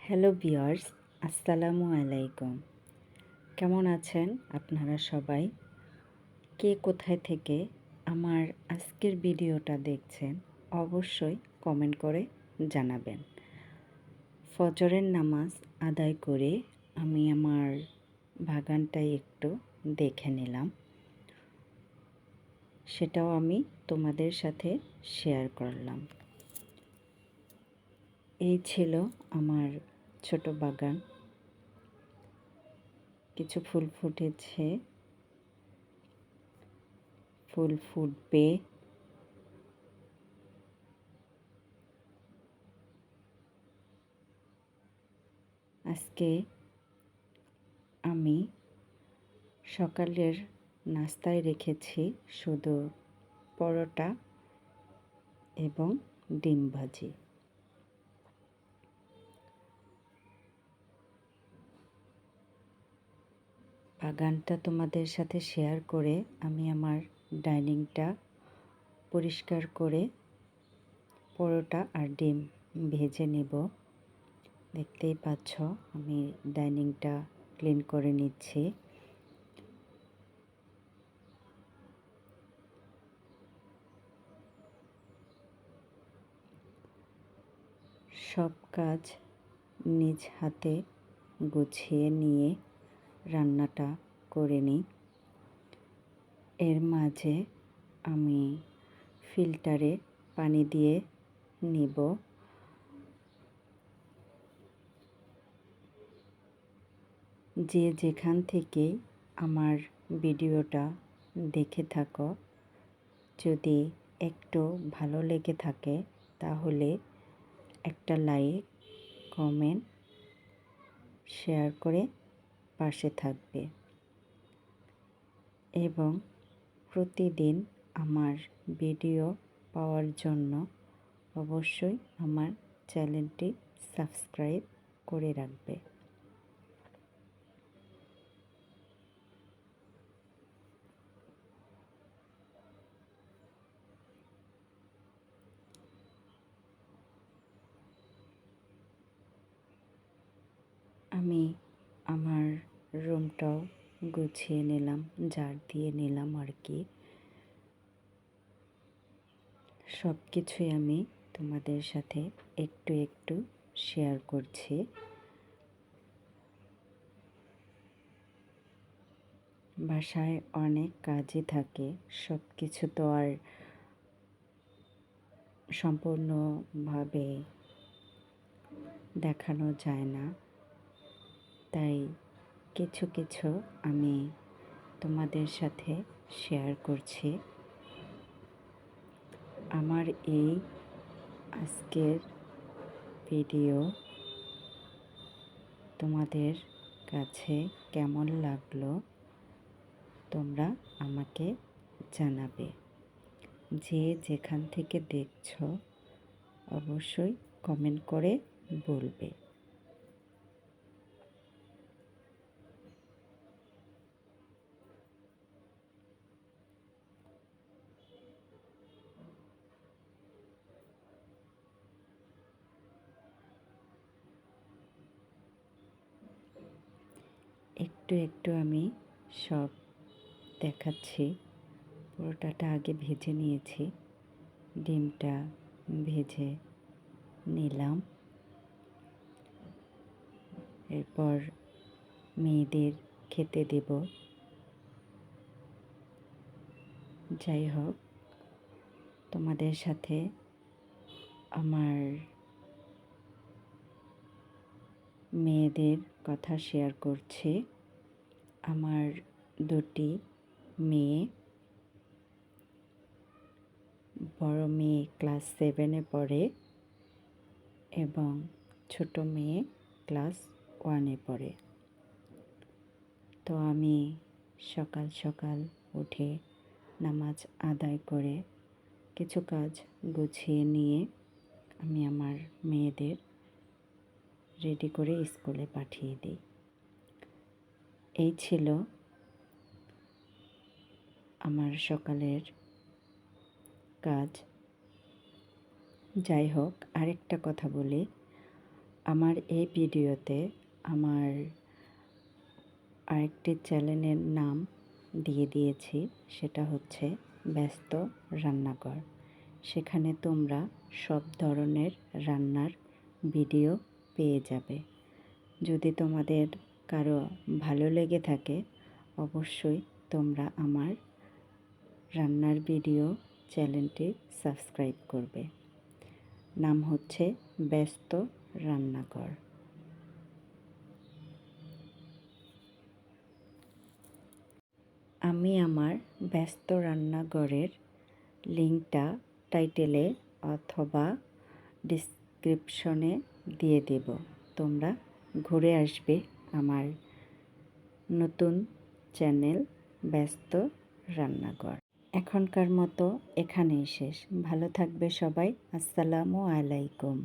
Hello viewers, আসসালামু আলাইকুম। কেমন আছেন আপনারা সবাই? কে কোথায় থেকে আমার আজকের ভিডিওটা দেখছেন অবশ্যই কমেন্ট করে জানাবেন। ফজরের নামাজ আদায় করে আমি আমার বাগানটাই একটু দেখে নিলাম, সেটাও আমি তোমাদের সাথে শেয়ার করলাম। এই ছিল আমার ছোট বাগান। কিছু ফুল ফুটেছে, ফুল ফুটবে। আজকে আমি সকালের নাস্তায় রেখেছি শুধু পরোটা এবং ডিম ভাজি। বাগানটা তোমাদের সাথে শেয়ার করে আমি আমার ডাইনিংটা পরিষ্কার করে পরোটা আর ডিম ভেজে নেব। দেখতেই পাচ্ছ আমি ডাইনিংটা ক্লিন করে নিচ্ছি। সব কাজ নিজ হাতে গুছিয়ে নিয়ে রান্নাটা করে নিই। এর মাঝে আমি ফিল্টারে পানি দিয়ে নিব। যে যেখান থেকে আমার ভিডিওটা দেখে থাকো, যদি একটু ভালো লেগে থাকে তাহলে একটা লাইক, কমেন্ট, শেয়ার করে পাশে থাকবে এবং প্রতিদিন আমার ভিডিও পাওয়ার জন্য অবশ্যই আমার চ্যানেলটি সাবস্ক্রাইব করে রাখবে। আমি আমার রুমটাও গুছিয়ে নিলাম, ঝাড় দিয়ে নিলাম আর কি। সব কিছুই আমি তোমাদের সাথে একটু একটু শেয়ার করছি। বাসায় অনেক কাজই থাকে, সব কিছু তো আর সম্পূর্ণভাবে দেখানো যায় না, তাই কিছু কিছু আমি তোমাদের সাথে শেয়ার করছি। আমার এই আজকের ভিডিও তোমাদের কাছে কেমন লাগলো তোমরা আমাকে জানাবে। যে যেখান থেকে দেখছো অবশ্যই কমেন্ট করে বলবে। একটু একটু আমি সব দেখাচ্ছি। পরোটাটা আগে ভেজে নিয়েছি, ডিমটা ভেজে নিলাম। এরপর মেয়েদের খেতে দেব। যাই হোক, তোমাদের সাথে আমার মেয়েদের কথা শেয়ার করছি। আমার দুটি মেয়ে, বড় মেয়ে ক্লাস 7-এ পড়ে এবং ছোট মেয়ে ক্লাস 1-এ পড়ে। তো আমি সকাল সকাল উঠে নামাজ আদায় করে কিছু কাজ গুছিয়ে নিয়ে আমি আমার মেয়েদের রেডি করে স্কুলে পাঠিয়ে দিই। এই ছিল আমার সকালের কাজ। যাই হোক, আরেকটা কথা বলি, আমার এই ভিডিওতে আমার আরেকটি চ্যানেলের নাম দিয়ে দিয়েছি, সেটা হচ্ছে ব্যস্ত রান্নাঘর। সেখানে তোমরা সব ধরনের রান্নার ভিডিও পেয়ে যাবে। যদি তোমাদের কারো ভালো লেগে থাকে অবশ্যই তোমরা আমার রান্নার ভিডিও চ্যানেলটি সাবস্ক্রাইব করবে। নাম হচ্ছে ব্যস্ত রান্নাঘর। আমি আমার ব্যস্ত রান্নাঘরের লিঙ্কটা টাইটেলে অথবা ডেসক্রিপশনে দিয়ে দেব। তোমরা ঘুরে আসবে আমার নতুন চ্যানেল ব্যস্ত রান্নাঘর। এখনকার মতো এখানেই শেষ। ভালো থাকবে সবাই। আসসালামু আলাইকুম।